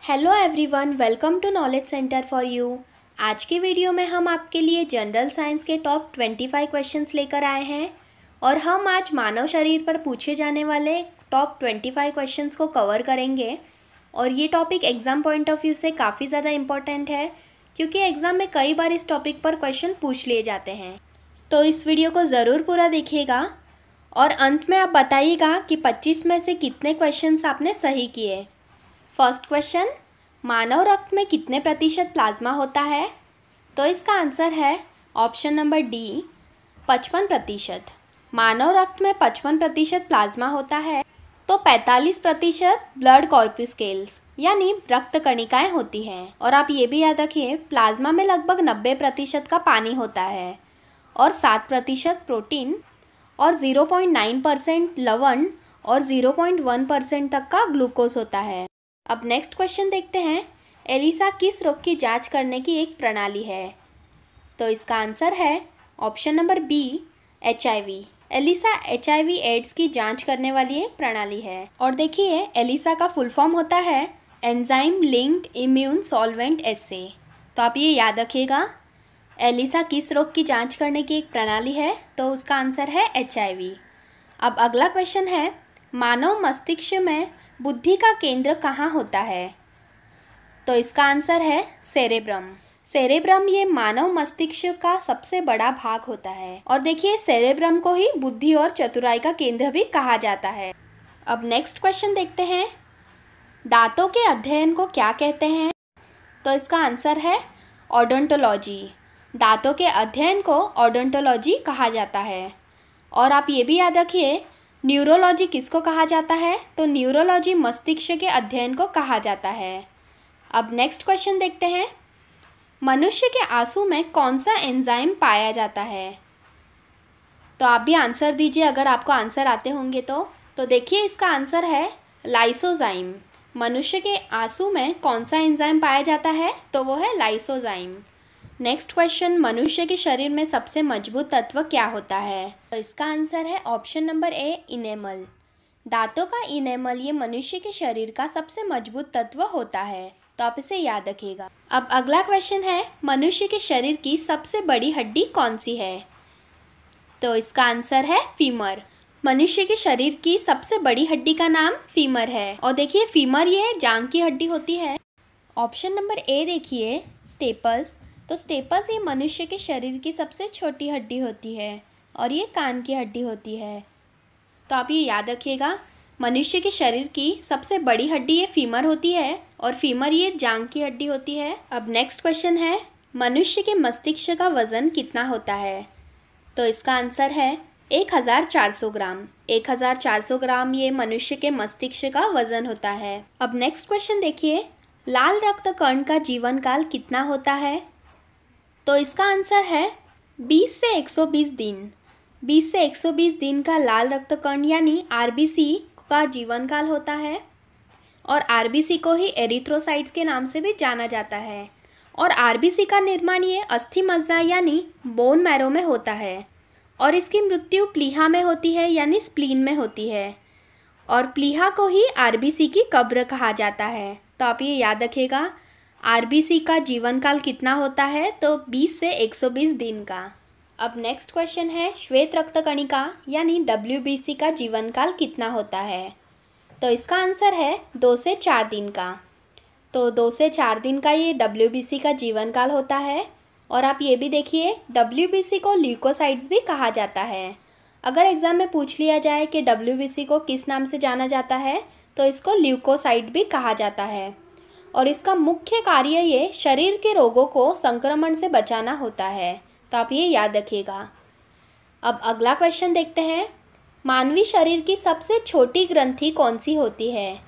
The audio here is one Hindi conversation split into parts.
Hello everyone, welcome to knowledge centre for you. आज की वीडियो में हम आपके लिए जनरल साइंस के टॉप 25 क्वेश्चंस लेकर आए हैं और हम आज मानव शरीर पर पूछे जाने वाले टॉप 25 क्वेश्चंस को कवर करेंगे। और ये topic exam point of view से काफ़ी ज़्यादा इम्पॉर्टेंट है क्योंकि एग्ज़ाम में कई बार इस टॉपिक पर क्वेश्चन पूछ लिए जाते हैं। तो इस वीडियो को ज़रूर पूरा देखिएगा और अंत में आप बताइएगा कि 25 में से कितने क्वेश्चंस आपने सही किए। फर्स्ट क्वेश्चन, मानव रक्त में कितने प्रतिशत प्लाज्मा होता है? तो इसका आंसर है ऑप्शन नंबर डी, 55%। मानव रक्त में 55% प्लाज्मा होता है तो 45% ब्लड कॉर्पस्केल्स यानी रक्त कणिकाएं होती हैं। और आप ये भी याद रखिए, प्लाज्मा में लगभग 90% का पानी होता है और 7% प्रोटीन और 0.9% लवण और 0.1% तक का ग्लूकोज होता है। अब नेक्स्ट क्वेश्चन देखते हैं, एलिसा किस रोग की जांच करने की एक प्रणाली है? तो इसका आंसर है option number B, HIV। ELISA HIV AIDS की जांच करने वाली एक प्रणाली है। और देखिए, एलिसा का फुल फॉर्म होता है एंजाइम लिंक्ड इम्यून सॉल्वेंट एसे। तो आप ये याद रखिएगा, एलिसा किस रोग की जांच करने की एक प्रणाली है, तो उसका आंसर है HIV। अब अगला क्वेश्चन है, मानव मस्तिष्क में बुद्धि का केंद्र कहाँ होता है? तो इसका आंसर है सेरेब्रम। सेरेब्रम ये मानव मस्तिष्क का सबसे बड़ा भाग होता है। और देखिए, सेरेब्रम को ही बुद्धि और चतुराई का केंद्र भी कहा जाता है। अब नेक्स्ट क्वेश्चन देखते हैं, दांतों के अध्ययन को क्या कहते हैं? तो इसका आंसर है ओडोंटोलॉजी। दांतों के अध्ययन को ओडोंटोलॉजी कहा जाता है। और आप ये भी याद रखिए, न्यूरोलॉजी किसको कहा जाता है? तो न्यूरोलॉजी मस्तिष्क के अध्ययन को कहा जाता है। अब नेक्स्ट क्वेश्चन देखते हैं, मनुष्य के आंसू में कौन सा एंजाइम पाया जाता है? तो आप भी आंसर दीजिए अगर आपको आंसर आते होंगे तो देखिए, इसका आंसर है लाइसोजाइम। मनुष्य के आंसू में कौन सा एंजाइम पाया जाता है? तो वो है लाइसोजाइम। नेक्स्ट क्वेश्चन, मनुष्य के शरीर में सबसे मजबूत तत्व क्या होता है? तो इसका आंसर है ऑप्शन नंबर ए, इनेमल। दांतों का इनेमल ये मनुष्य के शरीर का सबसे मजबूत तत्व होता है, तो आप इसे याद रखिएगा। अब अगला क्वेश्चन है, मनुष्य के शरीर की सबसे बड़ी हड्डी कौन सी है? तो इसका आंसर है फीमर। मनुष्य के शरीर की सबसे बड़ी हड्डी का नाम फीमर है। और देखिए, फीमर ये जांघ की हड्डी होती है। ऑप्शन नंबर ए देखिए, स्टेपस। तो स्टेपस ये मनुष्य के शरीर की सबसे छोटी हड्डी होती है और ये कान की हड्डी होती है। तो आप ये याद रखिएगा, मनुष्य के शरीर की सबसे बड़ी हड्डी ये फीमर होती है और फीमर ये जांघ की हड्डी होती है। अब नेक्स्ट क्वेश्चन है, मनुष्य के मस्तिष्क का वजन कितना होता है? तो इसका आंसर है 1400 ग्राम। 1400 ग्राम ये मनुष्य के मस्तिष्क का वजन होता है। अब नेक्स्ट क्वेश्चन देखिए, लाल रक्त कण का जीवन काल कितना होता है? तो इसका आंसर है 20 से 120 दिन। 20 से 120 दिन का लाल रक्त कण यानी RBC का जीवन काल होता है। और RBC को ही एरिथ्रोसाइट्स के नाम से भी जाना जाता है। और RBC का निर्माण ये अस्थि मज्जा यानी बोन मैरो में होता है और इसकी मृत्यु प्लीहा में होती है यानी स्प्लीन में होती है। और प्लीहा को ही RBC की कब्र कहा जाता है। तो आप ये याद रखिएगा, RBC का जीवन काल कितना होता है? तो 20 से 120 दिन का। अब नेक्स्ट क्वेश्चन है, श्वेत रक्त कणिका यानी WBC का जीवन काल कितना होता है? तो इसका आंसर है 2 से 4 दिन का। तो 2 से 4 दिन का ये WBC का जीवन काल होता है। और आप ये भी देखिए, WBC को ल्यूकोसाइट्स भी कहा जाता है। अगर एग्ज़ाम में पूछ लिया जाए कि WBC को किस नाम से जाना जाता है, तो इसको ल्यूकोसाइट भी कहा जाता है। और इसका मुख्य कार्य ये शरीर के रोगों को संक्रमण से बचाना होता है। तो आप ये याद रखिएगा। अब अगला क्वेश्चन देखते हैं, मानवीय शरीर की सबसे छोटी ग्रंथि कौन सी होती है?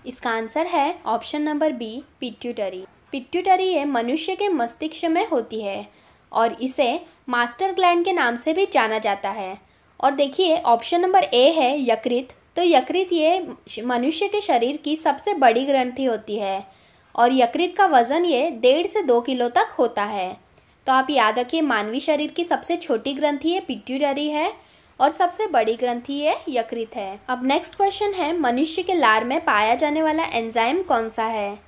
इसका आंसर है option number B, pituitary. Pituitary ये मनुष्य के मस्तिष्क में होती है और इसे मास्टर ग्लैंड के नाम से भी जाना जाता है। और देखिए, ऑप्शन नंबर ए है यकृत। तो यकृत ये मनुष्य के शरीर की सबसे बड़ी ग्रंथि होती है और यकृत का वज़न ये 1.5 से 2 किलो तक होता है। तो आप याद रखिए, मानवीय शरीर की सबसे छोटी ग्रंथि ये पिट्यूटरी है और सबसे बड़ी ग्रंथि ये यकृत है। अब नेक्स्ट क्वेश्चन है, मनुष्य के लार में पाया जाने वाला एंजाइम कौन सा है?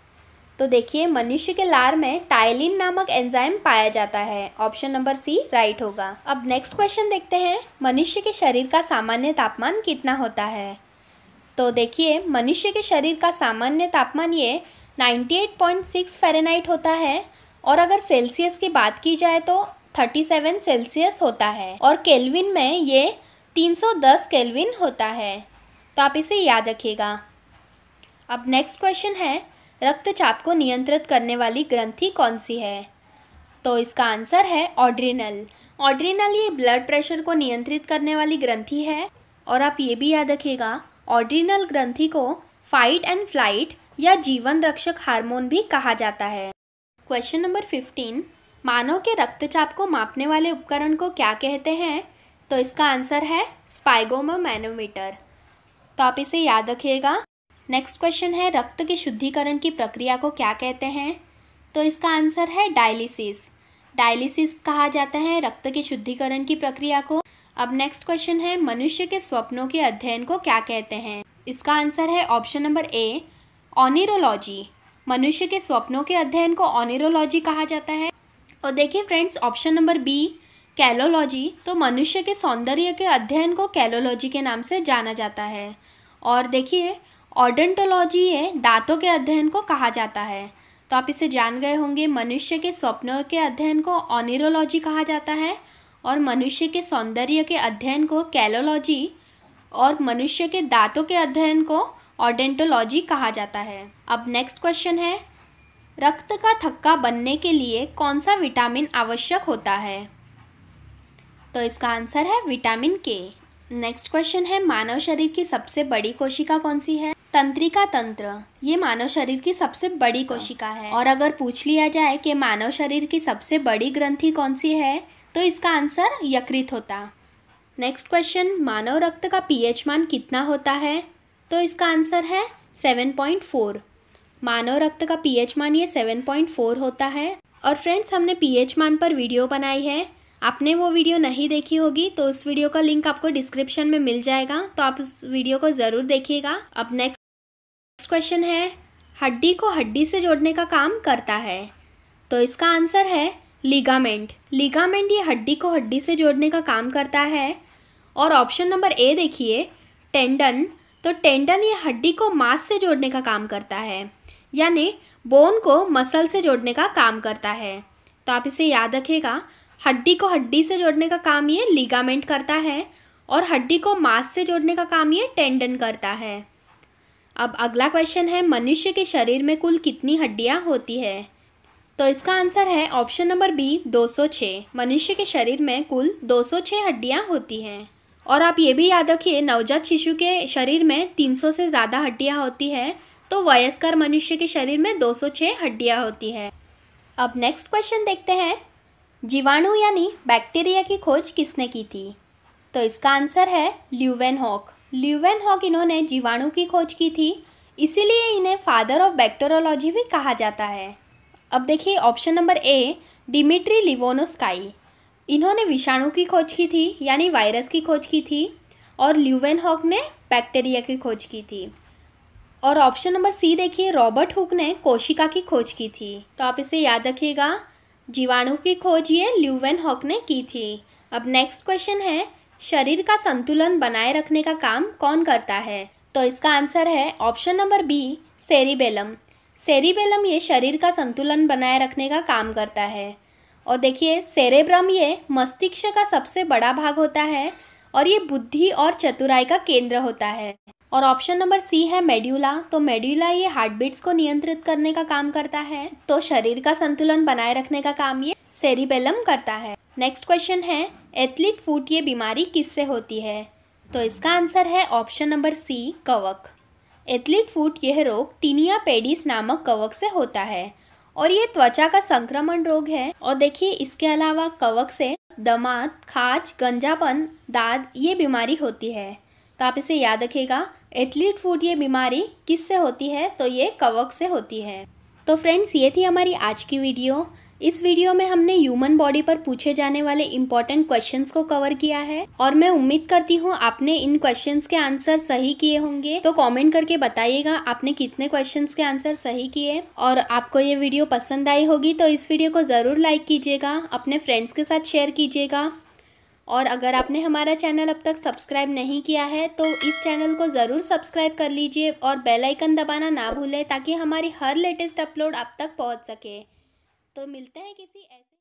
तो देखिए, मनुष्य के लार में टाइलिन नामक एंजाइम पाया जाता है। ऑप्शन नंबर सी राइट होगा। अब नेक्स्ट क्वेश्चन देखते हैं, मनुष्य के शरीर का सामान्य तापमान कितना होता है? तो देखिए, मनुष्य के शरीर का सामान्य तापमान ये 98.6 फ़ारेनहाइट होता है, और अगर सेल्सियस की बात की जाए तो 37 सेल्सियस होता है, और केल्विन में ये 310 केल्विन होता है। तो आप इसे याद रखिएगा। अब नेक्स्ट क्वेश्चन है, रक्तचाप को नियंत्रित करने वाली ग्रंथि कौन सी है? तो इसका आंसर है ऑड्रिनल। ऑड्रिनल ये ब्लड प्रेशर को नियंत्रित करने वाली ग्रंथि है, और आप ये भी याद रखिएगा, ऑड्रिनल ग्रंथि को फाइट एंड फ्लाइट या जीवन रक्षक हार्मोन भी कहा जाता है। क्वेश्चन नंबर 15, मानव के रक्तचाप को मापने वाले उपकरण को क्या कहते हैं? तो इसका आंसर है स्पाइगोमोमैनोमीटर। तो आप इसे याद रखिएगा। नेक्स्ट क्वेश्चन है, रक्त के शुद्धिकरण की प्रक्रिया को क्या कहते हैं? तो इसका आंसर है डायलिसिस। डायलिसिस कहा जाता है रक्त के शुद्धिकरण की प्रक्रिया को। अब नेक्स्ट क्वेश्चन है, मनुष्य के स्वप्नों के अध्ययन को क्या कहते हैं? इसका आंसर है ऑप्शन नंबर ए ऑनिरोलॉजी। मनुष्य के स्वप्नों के अध्ययन को ऑनिरोलॉजी कहा जाता है। और देखिए फ्रेंड्स, ऑप्शन नंबर बी कैलोलॉजी। तो मनुष्य के सौंदर्य के अध्ययन को कैलोलॉजी के नाम से जाना जाता है। और देखिए, ऑडोंटोलॉजी ये दांतों के अध्ययन को कहा जाता है। तो आप इसे जान गए होंगे, मनुष्य के स्वप्नों के अध्ययन को ऑनिरोलॉजी कहा जाता है, और मनुष्य के सौंदर्य के अध्ययन को कैलोलॉजी, और मनुष्य के दांतों के अध्ययन को ऑडोंटोलॉजी कहा जाता है। अब नेक्स्ट क्वेश्चन है, रक्त का थक्का बनने के लिए कौन सा विटामिन आवश्यक होता है? तो इसका आंसर है विटामिन के। नेक्स्ट क्वेश्चन है, मानव शरीर की सबसे बड़ी कोशिका कौन सी है? तंत्रिका तंत्र ये मानव शरीर की सबसे बड़ी कोशिका है। और अगर पूछ लिया जाए कि मानव शरीर की सबसे बड़ी ग्रंथि कौन सी है, तो इसका आंसर यकृत होता। नेक्स्ट क्वेश्चन, मानव रक्त का पीएच मान कितना होता है? तो इसका आंसर है 7.4। मानव रक्त का पीएच मान ये 7.4 होता है। और फ्रेंड्स, हमने पीएच मान पर वीडियो बनाई है। आपने वो वीडियो नहीं देखी होगी तो उस वीडियो का लिंक आपको डिस्क्रिप्शन में मिल जाएगा, तो आप उस वीडियो को ज़रूर देखिएगा। अब नेक्स्ट क्वेश्चन है, हड्डी को हड्डी से जोड़ने का काम करता है? तो इसका आंसर है लिगामेंट। लिगामेंट ये हड्डी को हड्डी से जोड़ने का काम करता है। और ऑप्शन नंबर ए देखिए, टेंडन। तो टेंडन ये हड्डी को मांस से जोड़ने का काम करता है, यानी बोन को मसल से जोड़ने का काम करता है। तो आप इसे याद रखिएगा, हड्डी को हड्डी से जोड़ने का काम ये लिगामेंट करता है, और हड्डी को मांस से जोड़ने का काम ये टेंडन करता है। अब अगला क्वेश्चन है, मनुष्य के शरीर में कुल कितनी हड्डियां होती है? तो इसका आंसर है ऑप्शन नंबर बी 206। मनुष्य के शरीर में कुल 206 हड्डियां होती हैं। और आप ये भी याद रखिए, नवजात शिशु के शरीर में 300 से ज़्यादा हड्डियां होती है, तो वयस्कर मनुष्य के शरीर में 206 हड्डियां होती है। अब नेक्स्ट क्वेश्चन देखते हैं, जीवाणु यानी बैक्टीरिया की खोज किसने की थी? तो इसका आंसर है ल्यूवेनहॉक। ल्यूवेनहॉक इन्होंने जीवाणु की खोज की थी, इसीलिए इन्हें फादर ऑफ बैक्टीरियोलॉजी भी कहा जाता है। अब देखिए, ऑप्शन नंबर ए डिमिट्री लिवोनोस्काई। इन्होंने विषाणु की खोज की थी, यानी वायरस की खोज की थी, और ल्यूवेनहॉक ने बैक्टीरिया की खोज की थी। और ऑप्शन नंबर सी देखिए, रॉबर्ट हुक ने कोशिका की खोज की थी। तो आप इसे याद रखिएगा, जीवाणु की खोज ये ल्यूवेनहॉक ने की थी। अब नेक्स्ट क्वेश्चन है, शरीर का संतुलन बनाए रखने का काम कौन करता है? तो इसका आंसर है option number B cerebellum. Cerebellum ये शरीर का संतुलन बनाए रखने का काम करता है। और देखिए, सेरेब्रम ये मस्तिष्क का सबसे बड़ा भाग होता है, और ये बुद्धि और चतुराई का केंद्र होता है। और ऑप्शन नंबर सी है मेड्यूला। तो मेड्यूला ये हार्ट बीट्स को नियंत्रित करने का काम करता है, तो शरीर का संतुलन बनाए रखने का काम ये सेरिबेलम करता है। नेक्स्ट क्वेश्चन है, एथलीट फुट ये बीमारी किससे होती है? तो इसका आंसर है ऑप्शन नंबर सी कवक। एथलीट फुट यह रोग टीनिया पेडिस नामक कवक से होता है, और ये त्वचा का संक्रमण रोग है। और देखिए, इसके अलावा कवक से दमा, खाज, गंजापन, दाद ये बीमारी होती है। तो आप इसे याद रखिएगा, एथलीट फुट ये बीमारी किससे होती है? तो ये कवक से होती है। तो फ्रेंड्स, ये थी हमारी आज की वीडियो। इस वीडियो में हमने ह्यूमन बॉडी पर पूछे जाने वाले इम्पोर्टेंट क्वेश्चंस को कवर किया है और मैं उम्मीद करती हूँ आपने इन क्वेश्चंस के आंसर सही किए होंगे। तो कमेंट करके बताइएगा आपने कितने क्वेश्चंस के आंसर सही किए। और आपको ये वीडियो पसंद आई होगी तो इस वीडियो को ज़रूर लाइक कीजिएगा, अपने फ्रेंड्स के साथ शेयर कीजिएगा। और अगर आपने हमारा चैनल अब तक सब्सक्राइब नहीं किया है तो इस चैनल को ज़रूर सब्सक्राइब कर लीजिए और बेल आइकन दबाना ना भूलें ताकि हमारी हर लेटेस्ट अपलोड आप तक पहुंच सके। तो मिलते हैं किसी ऐसे